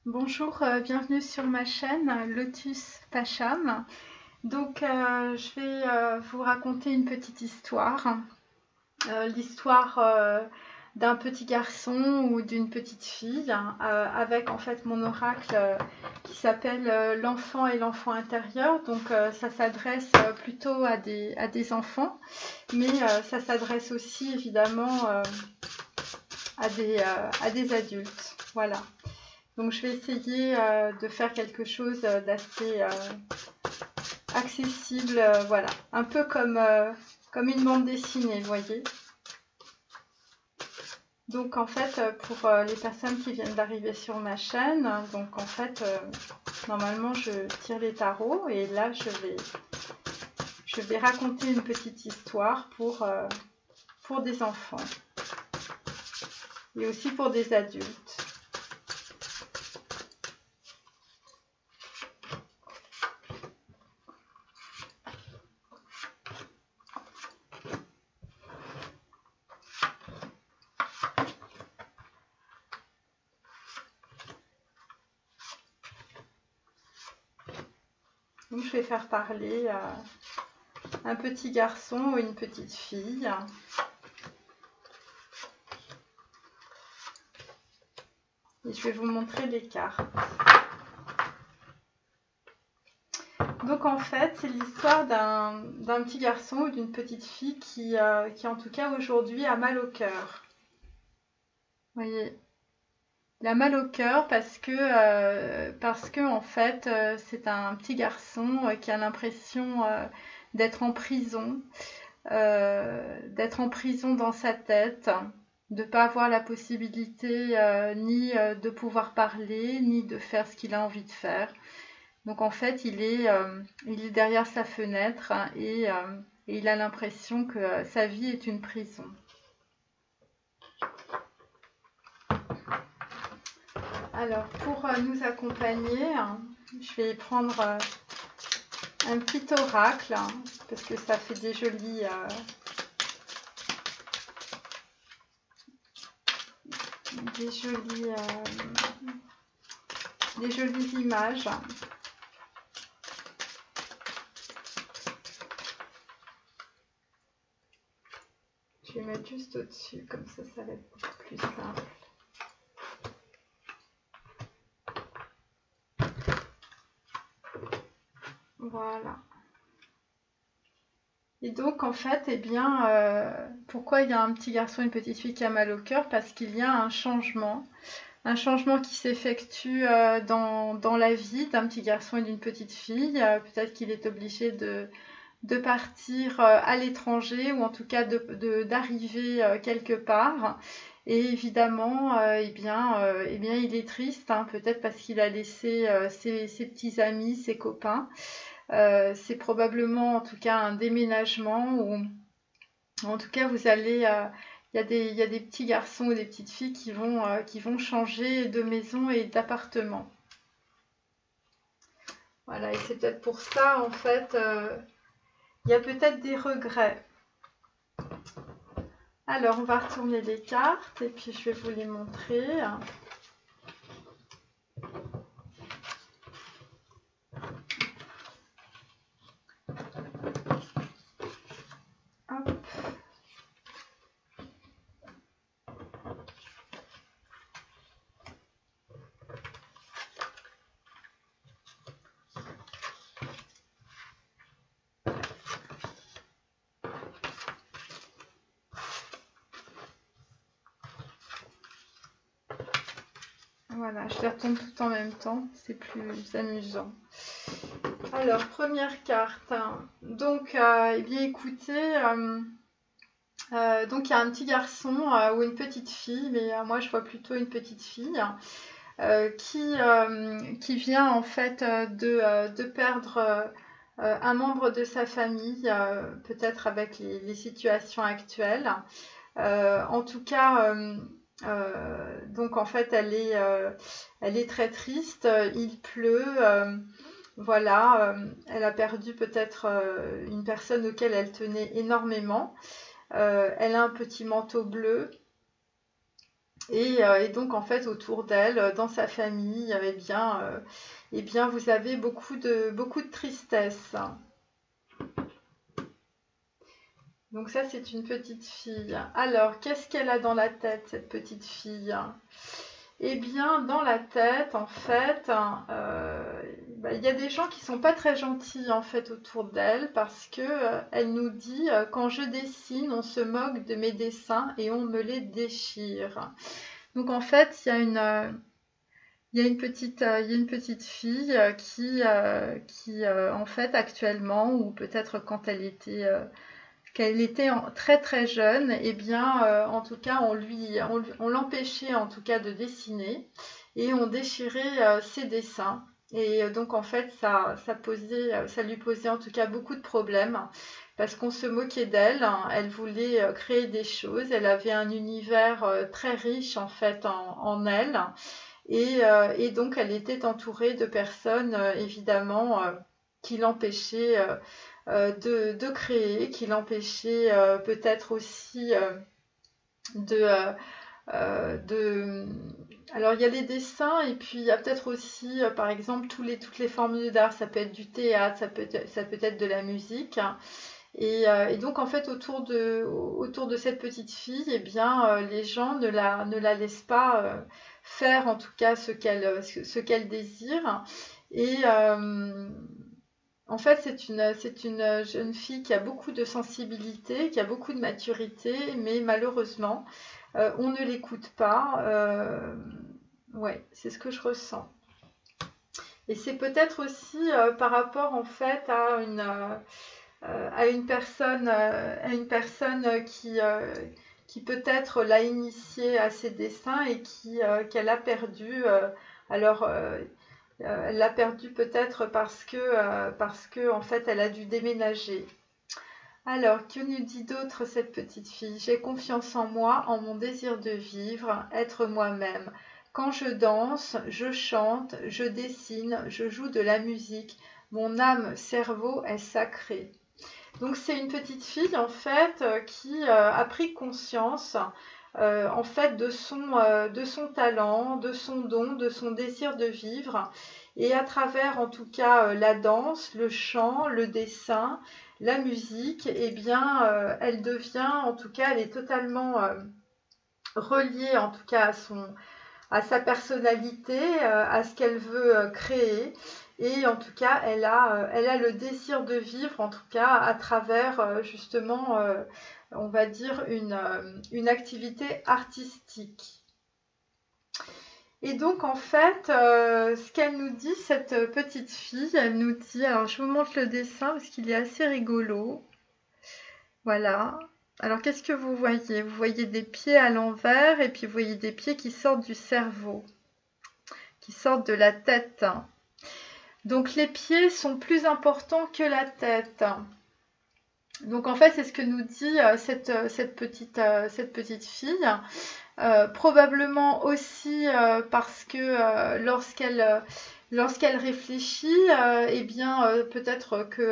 Bonjour, bienvenue sur ma chaîne Lotus Pacham. Donc, je vais vous raconter une petite histoire. L'histoire d'un petit garçon ou d'une petite fille, avec en fait mon oracle qui s'appelle l'enfant et l'enfant intérieur. Donc, ça s'adresse plutôt à des enfants, mais ça s'adresse aussi évidemment à des adultes. Voilà. Donc je vais essayer de faire quelque chose d'assez accessible, voilà, un peu comme une bande dessinée, vous voyez. Donc en fait, pour les personnes qui viennent d'arriver sur ma chaîne, donc en fait, normalement je tire les tarots et là je vais raconter une petite histoire pour des enfants et aussi pour des adultes. Donc je vais faire parler un petit garçon ou une petite fille. Et je vais vous montrer les cartes. Donc en fait, c'est l'histoire d'un petit garçon ou d'une petite fille qui en tout cas aujourd'hui a mal au cœur. Vous voyez, il a mal au cœur parce que en fait, c'est un petit garçon qui a l'impression d'être en prison dans sa tête, de ne pas avoir la possibilité ni de pouvoir parler, ni de faire ce qu'il a envie de faire. Donc en fait, il est derrière sa fenêtre hein, et il a l'impression que sa vie est une prison. Alors pour nous accompagner, hein, je vais prendre un petit oracle hein, parce que ça fait des jolies images. Je vais mettre juste au-dessus, comme ça va être beaucoup plus simple. Voilà. Et donc, en fait, eh bien, pourquoi il y a un petit garçon et une petite fille qui a mal au cœur? Parce qu'il y a un changement qui s'effectue dans la vie d'un petit garçon et d'une petite fille. Peut-être qu'il est obligé de partir à l'étranger ou en tout cas d'arriver quelque part. Et évidemment, eh bien, il est triste, hein, peut-être parce qu'il a laissé ses petits amis, ses copains. C'est probablement en tout cas un déménagement ou en tout cas vous allez il y a des petits garçons ou des petites filles qui vont changer de maison et d'appartement. Voilà, et c'est peut-être pour ça en fait il y a peut-être des regrets. Alors on va retourner les cartes et puis je vais vous les montrer. Hop. Voilà, je les retourne tout en même temps, c'est plus amusant. Alors, première carte. Donc, eh bien, écoutez, donc il y a un petit garçon ou une petite fille, mais moi je vois plutôt une petite fille qui vient en fait de perdre un membre de sa famille, peut-être avec les situations actuelles. En tout cas, donc en fait elle est très triste, il pleut. Voilà, elle a perdu peut-être une personne auquel elle tenait énormément. Elle a un petit manteau bleu Et donc, en fait, autour d'elle, dans sa famille, eh bien, vous avez beaucoup de tristesse. Donc ça, c'est une petite fille. Alors, qu'est-ce qu'elle a dans la tête, cette petite fille? Eh bien, dans la tête, en fait, il y a des gens qui sont pas très gentils, en fait, autour d'elle, parce que elle nous dit, quand je dessine, on se moque de mes dessins et on me les déchire. Donc, en fait, il y a une petite fille qui, en fait, actuellement, ou peut-être quand qu'elle était très très jeune, eh bien, en tout cas, on l'empêchait en tout cas de dessiner et on déchirait ses dessins. Et donc, en fait, ça lui posait en tout cas beaucoup de problèmes parce qu'on se moquait d'elle. Elle voulait créer des choses. Elle avait un univers très riche en fait en elle. Et donc, elle était entourée de personnes, évidemment, qui l'empêchaient de créer, qui l'empêchaient peut-être aussi de, euh, de... Alors, il y a les dessins, et puis il y a peut-être aussi, par exemple, toutes les formes d'art. Ça peut être du théâtre, ça peut être de la musique. Et donc, en fait, autour de cette petite fille, eh bien, les gens ne la laissent pas faire, en tout cas, ce qu'elle désire. Et en fait, c'est une jeune fille qui a beaucoup de sensibilité, qui a beaucoup de maturité, mais malheureusement, on ne l'écoute pas. Ouais, c'est ce que je ressens. Et c'est peut-être aussi par rapport, en fait, à une personne qui peut-être l'a initiée à ses dessins et qu'elle a perdu. Alors, elle l'a perdu peut-être parce que en fait, elle a dû déménager. Alors, que nous dit d'autre cette petite fille? J'ai confiance en moi, en mon désir de vivre, être moi-même. Quand je danse, je chante, je dessine, je joue de la musique. Mon âme, cerveau est sacrée. Donc c'est une petite fille en fait qui a pris conscience en fait de son talent, de son don, de son désir de vivre et à travers en tout cas la danse, le chant, le dessin, la musique, eh bien elle devient en tout cas elle est totalement reliée en tout cas à sa personnalité, à ce qu'elle veut créer. Et en tout cas, elle a le désir de vivre, en tout cas, à travers justement, on va dire, une activité artistique. Et donc, en fait, ce qu'elle nous dit, cette petite fille, elle nous dit, alors je vous montre le dessin parce qu'il est assez rigolo. Voilà. Alors, qu'est-ce que vous voyez? Vous voyez des pieds à l'envers et puis vous voyez des pieds qui sortent du cerveau, qui sortent de la tête. Donc les pieds sont plus importants que la tête. Donc en fait, c'est ce que nous dit cette petite fille. Probablement aussi parce que lorsqu'elle réfléchit, eh bien peut-être que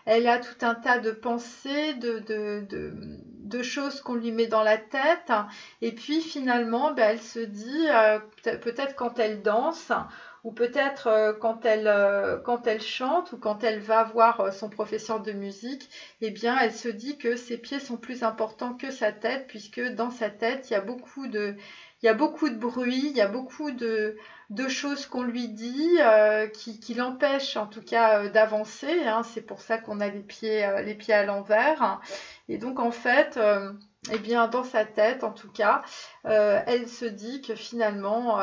elle a tout un tas de pensées, de choses qu'on lui met dans la tête. Et puis finalement, ben, elle se dit, peut-être quand elle danse, ou peut-être quand elle chante ou quand elle va voir son professeur de musique, eh bien, elle se dit que ses pieds sont plus importants que sa tête, puisque dans sa tête, il y a beaucoup de bruit, il y a beaucoup de choses qu'on lui dit qui l'empêchent en tout cas d'avancer. Hein. C'est pour ça qu'on a les pieds à l'envers. Et donc, en fait... eh bien, dans sa tête, en tout cas, elle se dit que finalement,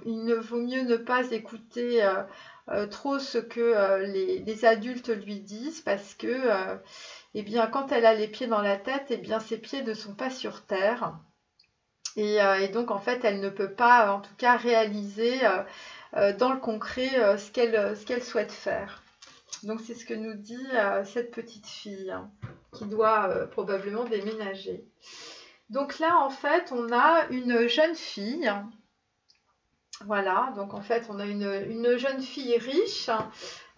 il ne vaut mieux ne pas écouter trop ce que les adultes lui disent parce que, eh bien, quand elle a les pieds dans la tête, eh bien, ses pieds ne sont pas sur terre. Et donc, en fait, elle ne peut pas, en tout cas, réaliser dans le concret ce qu'elle souhaite faire. Donc, c'est ce que nous dit cette petite fille qui doit probablement déménager. Donc là, en fait, on a une jeune fille. Voilà, donc en fait, on a une jeune fille riche.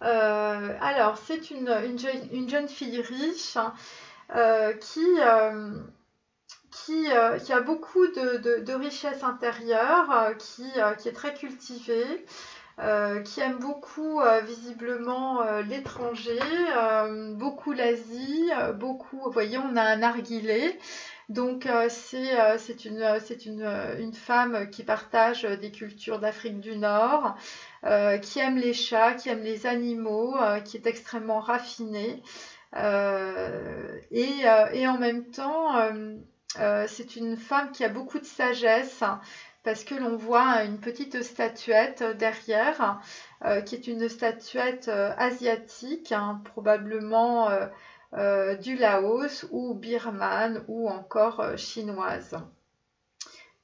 Alors, c'est une jeune fille riche qui a beaucoup de richesse intérieure, qui est très cultivée, qui aime beaucoup visiblement l'étranger, beaucoup l'Asie, beaucoup, vous voyez, on a un narguilé. Donc c'est une femme qui partage des cultures d'Afrique du Nord, qui aime les chats, qui aime les animaux, qui est extrêmement raffinée. Et en même temps, c'est une femme qui a beaucoup de sagesse, parce que l'on voit une petite statuette derrière, qui est une statuette asiatique, hein, probablement du Laos ou birmane ou encore chinoise.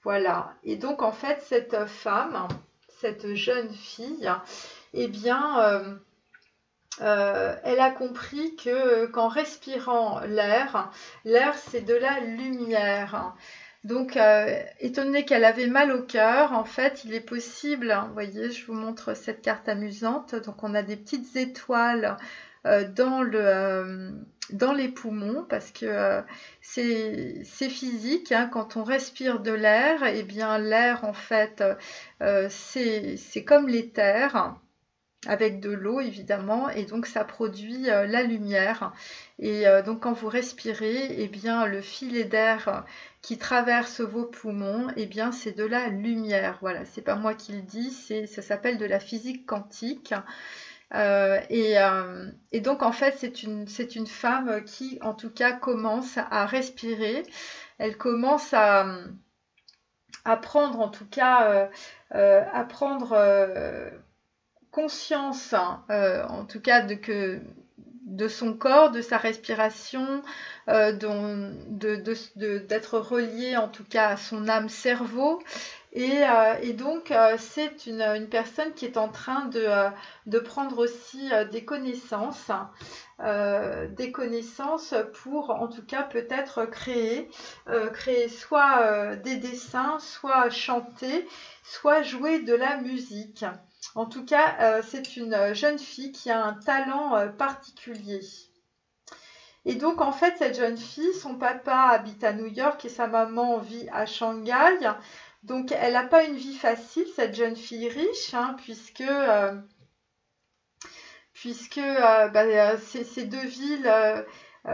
Voilà. Et donc en fait cette femme, cette jeune fille, eh bien elle a compris que qu'en respirant l'air c'est de la lumière. Donc, étant donné qu'elle avait mal au cœur, en fait, il est possible, vous voyez, je vous montre cette carte amusante. Donc, on a des petites étoiles dans les poumons, parce que c'est physique, hein, quand on respire de l'air, eh bien l'air en fait c'est comme l'éther, avec de l'eau évidemment, et donc ça produit la lumière. Et donc quand vous respirez, eh bien le filet d'air qui traverse vos poumons, eh bien c'est de la lumière. Voilà, c'est pas moi qui le dis, ça s'appelle de la physique quantique. Et donc en fait c'est une femme qui en tout cas commence à respirer. Elle commence à prendre en tout cas à prendre conscience, en tout cas de son corps, de sa respiration, d'être relié en tout cas à son âme-cerveau. Et donc c'est une personne qui est en train de prendre aussi des connaissances pour en tout cas peut-être créer soit des dessins, soit chanter, soit jouer de la musique. En tout cas, c'est une jeune fille qui a un talent particulier. Et donc, en fait, cette jeune fille, son papa habite à New York et sa maman vit à Shanghai. Donc, elle n'a pas une vie facile, cette jeune fille riche, hein, puisque ces deux villes,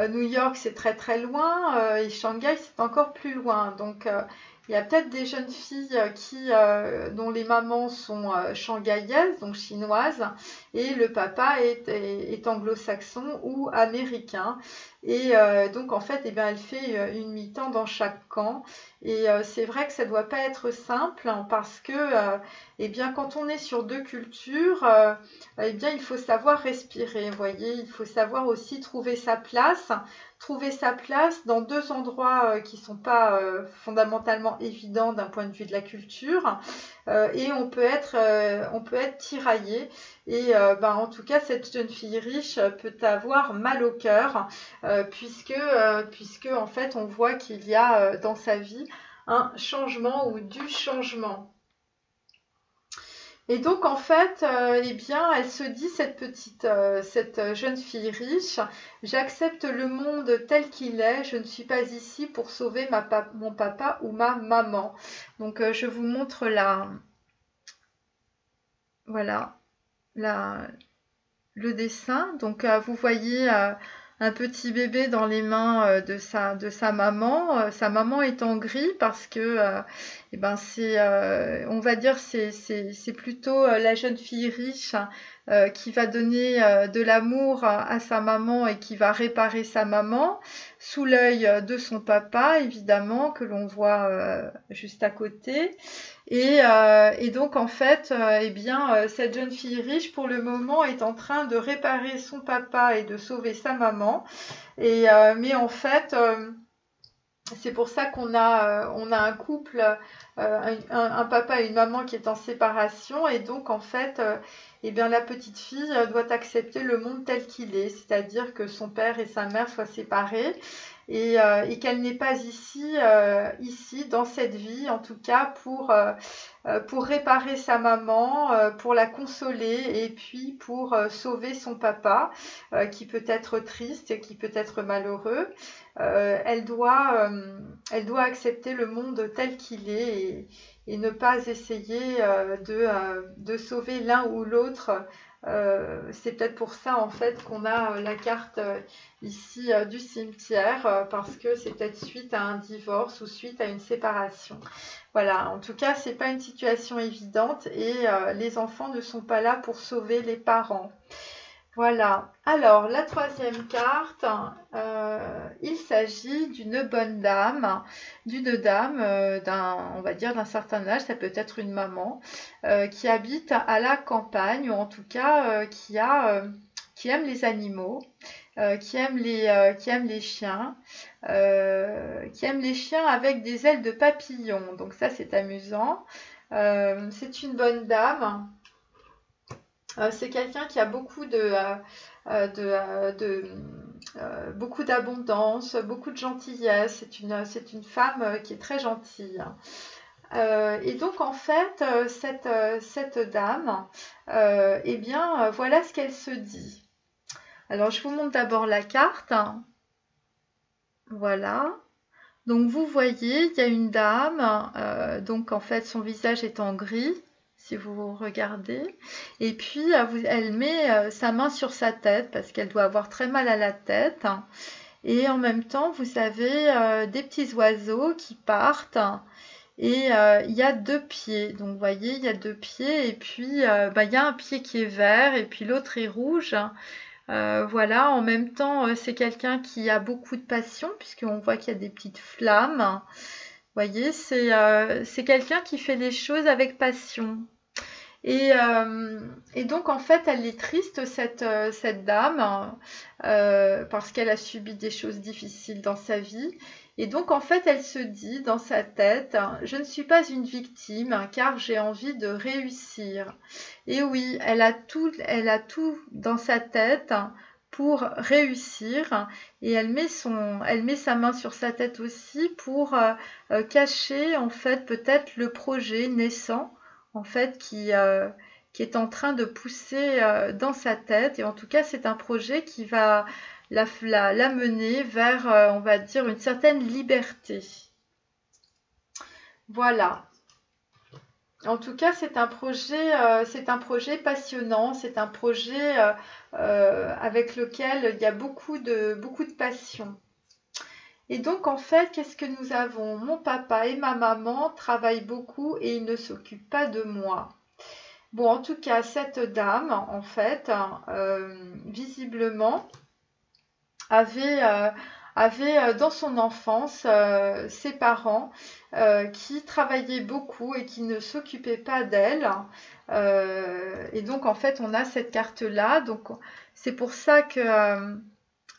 New York, c'est très très loin, et Shanghai, c'est encore plus loin. Donc, il y a peut-être des jeunes filles dont les mamans sont shanghaïaises, donc chinoises, et le papa est anglo-saxon ou américain. Et donc en fait, eh bien, elle fait une mi-temps dans chaque camp. Et c'est vrai que ça ne doit pas être simple, hein, parce que eh bien, quand on est sur deux cultures, eh bien, il faut savoir respirer. Vous voyez, il faut savoir aussi trouver sa place dans deux endroits qui ne sont pas fondamentalement évidents d'un point de vue de la culture, et on peut être tiraillé. Et en tout cas, cette jeune fille riche peut avoir mal au cœur, puisque en fait on voit qu'il y a dans sa vie un changement ou du changement. Et donc en fait, eh bien, elle se dit, cette jeune fille riche, j'accepte le monde tel qu'il est, je ne suis pas ici pour sauver mon papa ou ma maman. Donc je vous montre voilà, le dessin. Donc vous voyez un petit bébé dans les mains de sa maman. Sa maman est en gris parce que eh ben on va dire c'est plutôt la jeune fille riche qui va donner de l'amour à sa maman et qui va réparer sa maman sous l'œil de son papa, évidemment, que l'on voit juste à côté. Et donc en fait, eh bien, cette jeune fille riche pour le moment est en train de réparer son papa et de sauver sa maman. Mais en fait, c'est pour ça qu'on a un couple, un papa et une maman qui est en séparation. Et donc en fait, eh bien, la petite fille doit accepter le monde tel qu'il est, c'est-à-dire que son père et sa mère soient séparés. et qu'elle n'est pas ici, ici, dans cette vie, en tout cas, pour réparer sa maman, pour la consoler et puis pour sauver son papa, qui peut être triste, qui peut être malheureux. Elle doit accepter le monde tel qu'il est et ne pas essayer de sauver l'un ou l'autre. C'est peut-être pour ça en fait qu'on a la carte ici du cimetière, parce que c'est peut-être suite à un divorce ou suite à une séparation. Voilà, en tout cas, c'est pas une situation évidente et les enfants ne sont pas là pour sauver les parents. Voilà. Alors, la troisième carte, il s'agit d'une bonne dame, on va dire d'un certain âge, ça peut être une maman, qui habite à la campagne, ou en tout cas qui aime les animaux, qui aime les chiens, qui aime les chiens avec des ailes de papillon. Donc ça, c'est amusant. C'est une bonne dame. C'est quelqu'un qui a beaucoup d'abondance, beaucoup de gentillesse. C'est une femme qui est très gentille. Et donc en fait, cette dame, eh bien, voilà ce qu'elle se dit. Alors je vous montre d'abord la carte. Voilà. Donc vous voyez, il y a une dame, donc en fait son visage est en gris, si vous regardez, et puis elle met sa main sur sa tête parce qu'elle doit avoir très mal à la tête, et en même temps vous avez des petits oiseaux qui partent, et il y a deux pieds, donc vous voyez il y a deux pieds, et puis il y a un pied qui est vert et puis l'autre est rouge. Voilà, en même temps, c'est quelqu'un qui a beaucoup de passion, puisqu'on voit qu'il y a des petites flammes. Vous voyez, c'est quelqu'un qui fait les choses avec passion. Et donc, en fait, elle est triste, cette dame, parce qu'elle a subi des choses difficiles dans sa vie. Et donc, en fait, elle se dit dans sa tête, je ne suis pas une victime, car j'ai envie de réussir. Et oui, elle a tout dans sa tête pour réussir. Et elle met sa main sur sa tête aussi pour cacher, en fait, peut-être le projet naissant, en fait, qui est en train de pousser dans sa tête. Et en tout cas, c'est un projet qui va la mener vers, on va dire, une certaine liberté. Voilà. En tout cas, c'est un projet passionnant, c'est un projet avec lequel il y a beaucoup de passion. Et donc, en fait, qu'est-ce que nous avons? Mon papa et ma maman travaillent beaucoup et ils ne s'occupent pas de moi. Bon, en tout cas, cette dame, en fait, visiblement, avait dans son enfance ses parents qui travaillaient beaucoup et qui ne s'occupaient pas d'elle. Et donc, en fait, on a cette carte-là. Donc, c'est pour ça que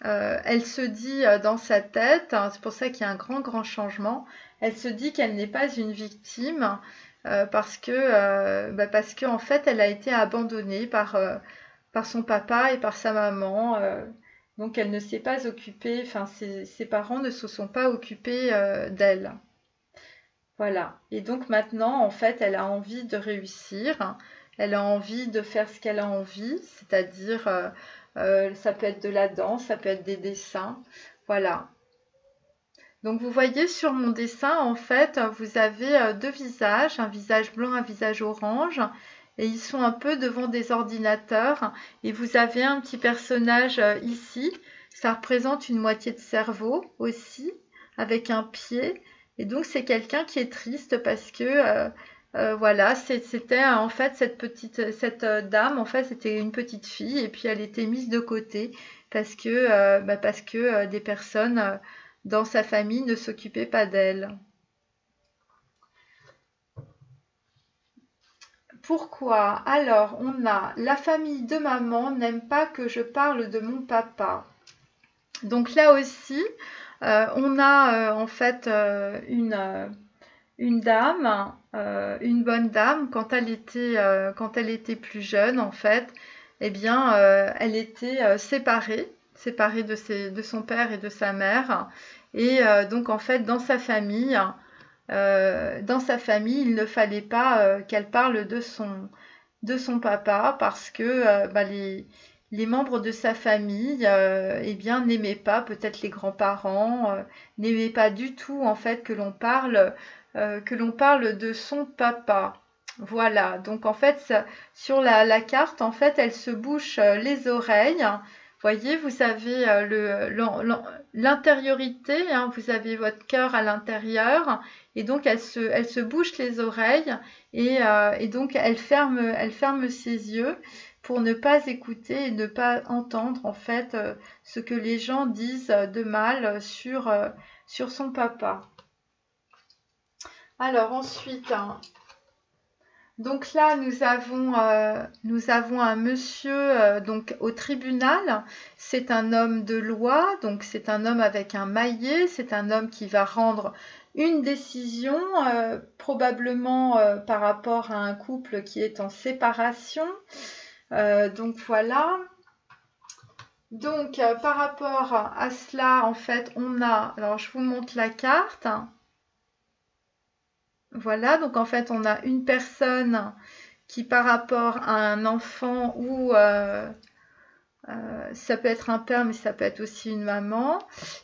elle se dit dans sa tête, c'est pour ça qu'il y a un grand changement, elle se dit qu'elle n'est pas une victime parce que en fait elle a été abandonnée par son papa et par sa maman, donc elle ne s'est pas occupée, enfin ses parents ne se sont pas occupés d'elle. Voilà, et donc maintenant en fait elle a envie de réussir, elle a envie de faire ce qu'elle a envie, c'est-à-dire ça peut être de la danse, ça peut être des dessins, voilà. Donc vous voyez sur mon dessin, en fait, vous avez deux visages, un visage blanc, un visage orange, et ils sont un peu devant des ordinateurs, et vous avez un petit personnage ici, ça représente une moitié de cerveau aussi, avec un pied, et donc c'est quelqu'un qui est triste parce que voilà, c'était en fait cette dame, en fait, c'était une petite fille et puis elle était mise de côté parce que des personnes dans sa famille ne s'occupaient pas d'elle. Pourquoi? Alors, on a la famille de maman n'aime pas que je parle de mon papa. Donc là aussi, on a en fait une dame, une bonne dame, quand elle était plus jeune, en fait, eh bien, elle était séparée. séparé de son père et de sa mère. Et donc en fait, dans sa famille, il ne fallait pas qu'elle parle de son papa parce que les membres de sa famille eh bien, n'aimaient pas, peut-être les grands-parents, n'aimaient pas du tout en fait que l'on parle de son papa. Voilà, donc en fait, sur la carte, en fait, elle se bouche les oreilles. Voyez, vous avez l'intériorité, hein, vous avez votre cœur à l'intérieur, et donc elle se bouche les oreilles, et donc elle ferme ses yeux pour ne pas écouter et ne pas entendre en fait ce que les gens disent de mal sur son papa. Alors ensuite, hein, donc là, nous avons un monsieur donc au tribunal. C'est un homme de loi, donc c'est un homme avec un maillet. C'est un homme qui va rendre une décision, probablement par rapport à un couple qui est en séparation. Donc voilà. Donc par rapport à cela, en fait, on a. Alors je vous montre la carte. Voilà, donc en fait, on a une personne qui, par rapport à un enfant ou ça peut être un père, mais ça peut être aussi une maman,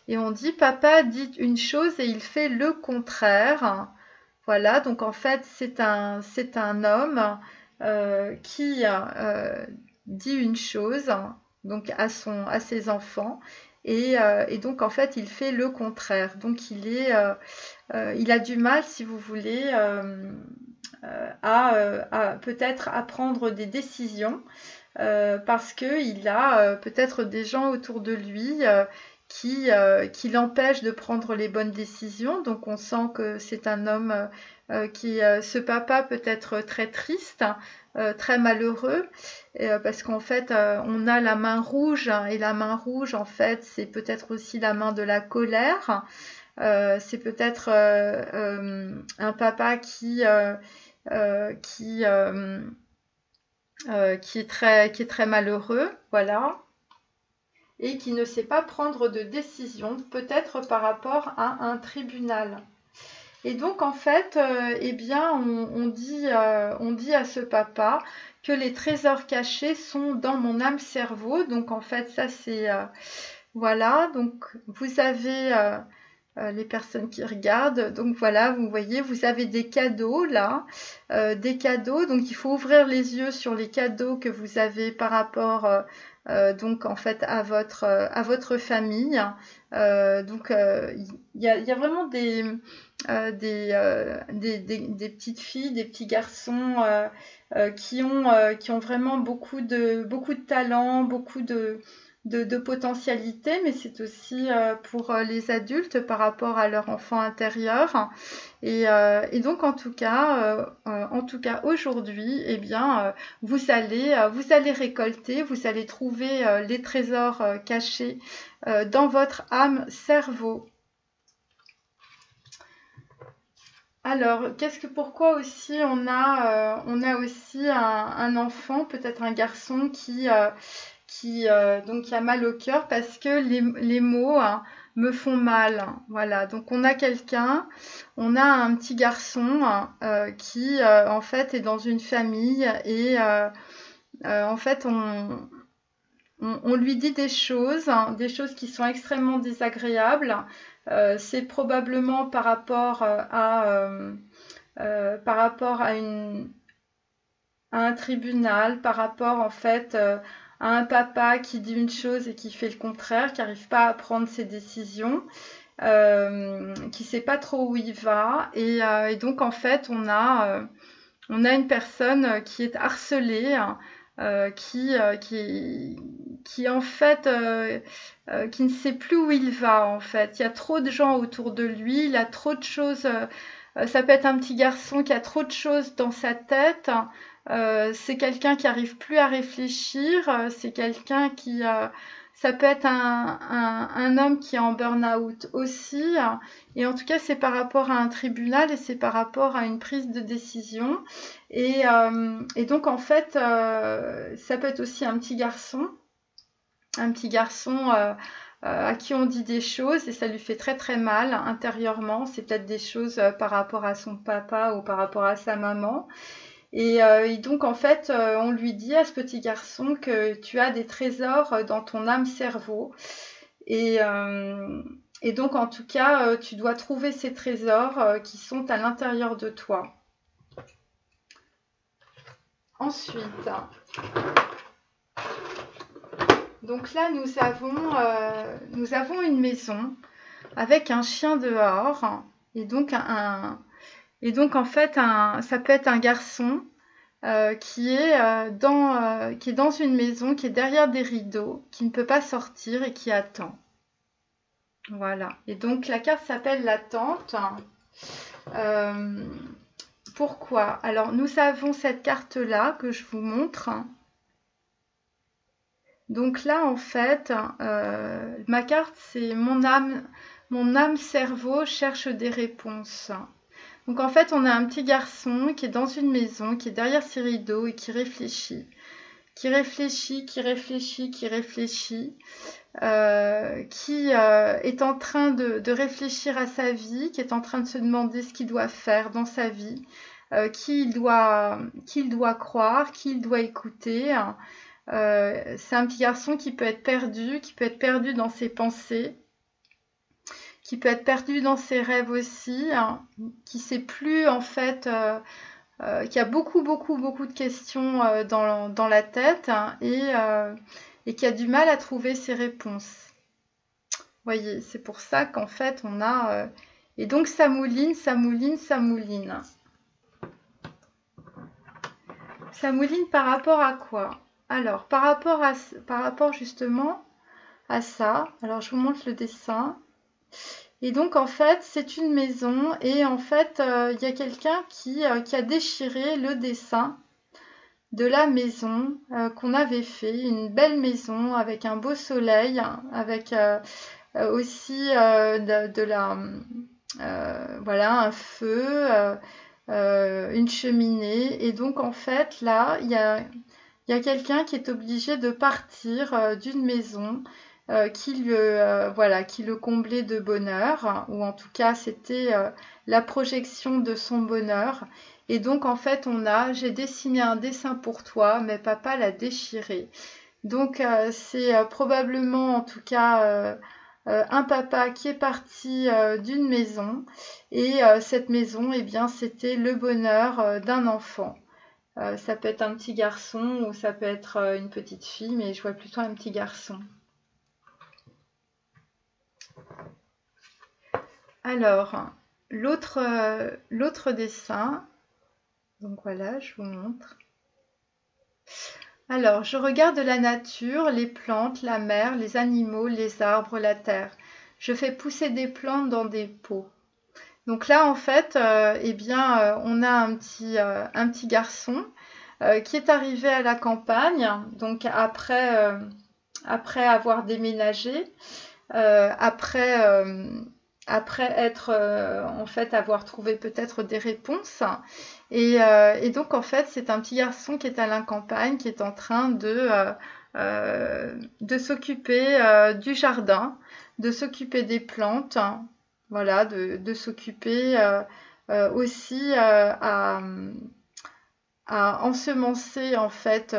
et on dit papa dit une chose et il fait le contraire. Voilà, donc en fait, c'est un homme qui dit une chose donc à ses enfants. Et donc en fait il fait le contraire, donc il a du mal, si vous voulez, à peut-être à prendre des décisions parce qu'il a peut-être des gens autour de lui qui l'empêchent de prendre les bonnes décisions. Donc on sent que c'est un homme ce papa peut être très triste, très malheureux, parce qu'en fait on a la main rouge, et la main rouge en fait c'est peut-être aussi la main de la colère. C'est peut-être un papa qui est très malheureux, voilà, et qui ne sait pas prendre de décision, peut-être par rapport à un tribunal. Et donc en fait, eh bien, on dit à ce papa que les trésors cachés sont dans mon âme-cerveau. Donc en fait, ça c'est voilà. Donc vous avez les personnes qui regardent. Donc voilà, vous voyez, vous avez des cadeaux là, des cadeaux. Donc il faut ouvrir les yeux sur les cadeaux que vous avez par rapport donc en fait à votre famille. Donc il y a vraiment des petites filles, des petits garçons qui ont vraiment beaucoup de talent, beaucoup de potentialité, mais c'est aussi pour les adultes par rapport à leur enfant intérieur. Et donc en tout cas aujourd'hui, eh bien, vous allez récolter, vous allez trouver les trésors cachés dans votre âme-cerveau. Alors, pourquoi aussi on a aussi un enfant, peut-être un garçon qui a mal au cœur parce que les mots hein, me font mal. Voilà, donc on a un petit garçon qui en fait est dans une famille et en fait on lui dit des choses qui sont extrêmement désagréables. C'est probablement par rapport à un tribunal, par rapport en fait à un papa qui dit une chose et qui fait le contraire, qui n'arrive pas à prendre ses décisions, qui sait pas trop où il va, et donc en fait on a une personne qui est harcelée, qui en fait qui ne sait plus où il va en fait. Il y a trop de gens autour de lui, il a trop de choses. Ça peut être un petit garçon qui a trop de choses dans sa tête. C'est quelqu'un qui arrive plus à réfléchir. C'est quelqu'un qui ça peut être un homme qui est en burn-out aussi. Et en tout cas, c'est par rapport à un tribunal et c'est par rapport à une prise de décision. Et donc, en fait, ça peut être aussi un petit garçon un petit garçon à qui on dit des choses et ça lui fait très très mal intérieurement. C'est peut-être des choses par rapport à son papa ou par rapport à sa maman. Et donc en fait, on lui dit à ce petit garçon que tu as des trésors dans ton âme-cerveau. Et, euh, et donc en tout cas, tu dois trouver ces trésors qui sont à l'intérieur de toi. Ensuite, donc là nous avons une maison avec un chien dehors et donc en fait ça peut être un garçon qui est dans une maison, qui est derrière des rideaux, qui ne peut pas sortir et qui attend. Voilà. Et donc la carte s'appelle l'attente. Euh, Pourquoi? Alors nous avons cette carte-là que je vous montre. Donc là en fait, ma carte c'est mon âme cerveau cherche des réponses. Donc en fait on a un petit garçon qui est dans une maison, qui est derrière ses rideaux et qui réfléchit. Qui réfléchit, qui réfléchit, qui réfléchit, qui est en train de réfléchir à sa vie, qui est en train de se demander ce qu'il doit faire dans sa vie, qui il doit croire, qui il doit écouter. C'est un petit garçon qui peut être perdu dans ses pensées, qui peut être perdu dans ses rêves aussi, hein, qui ne sait plus en fait, qui a beaucoup de questions dans la tête hein, et qui a du mal à trouver ses réponses. Vous voyez, c'est pour ça qu'en fait on a... et donc ça mouline, ça mouline, ça mouline. Ça mouline par rapport à quoi? Alors, par rapport justement à ça, alors je vous montre le dessin. Et donc en fait c'est une maison et en fait il y a quelqu'un qui a déchiré le dessin de la maison qu'on avait fait, une belle maison avec un beau soleil, avec aussi voilà, un feu, une cheminée. Et donc en fait là il y a quelqu'un qui est obligé de partir d'une maison qui le comblait de bonheur, ou en tout cas c'était la projection de son bonheur. Et donc en fait j'ai dessiné un dessin pour toi, mais papa l'a déchiré. Donc c'est probablement en tout cas un papa qui est parti d'une maison, et cette maison, eh bien, c'était le bonheur d'un enfant. Ça peut être un petit garçon ou ça peut être une petite fille, mais je vois plutôt un petit garçon. Alors, l'autre dessin, donc voilà, je vous montre. Alors, je regarde la nature, les plantes, la mer, les animaux, les arbres, la terre. Je fais pousser des plantes dans des pots. Donc là, en fait, eh bien, on a un petit garçon qui est arrivé à la campagne, donc après avoir déménagé, après être en fait avoir trouvé peut-être des réponses. Et donc en fait c'est un petit garçon qui est à la campagne, qui est en train de s'occuper du jardin, de s'occuper des plantes, voilà, de s'occuper aussi à ensemencer en fait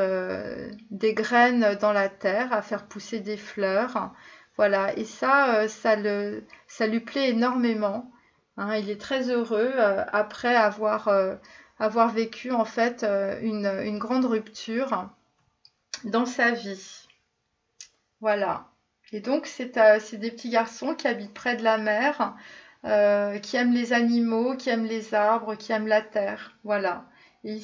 des graines dans la terre, à faire pousser des fleurs. Voilà, et ça lui plaît énormément. Hein, il est très heureux après avoir vécu en fait une grande rupture dans sa vie. Voilà. Et donc c'est des petits garçons qui habitent près de la mer, qui aiment les animaux, qui aiment les arbres, qui aiment la terre. Voilà. Et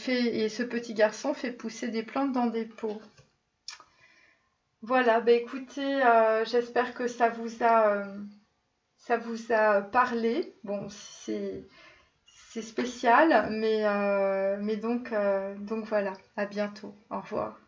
ce petit garçon fait pousser des plantes dans des pots. Voilà, bah écoutez, j'espère que ça vous a parlé. Bon, c'est spécial, mais donc voilà, à bientôt. Au revoir.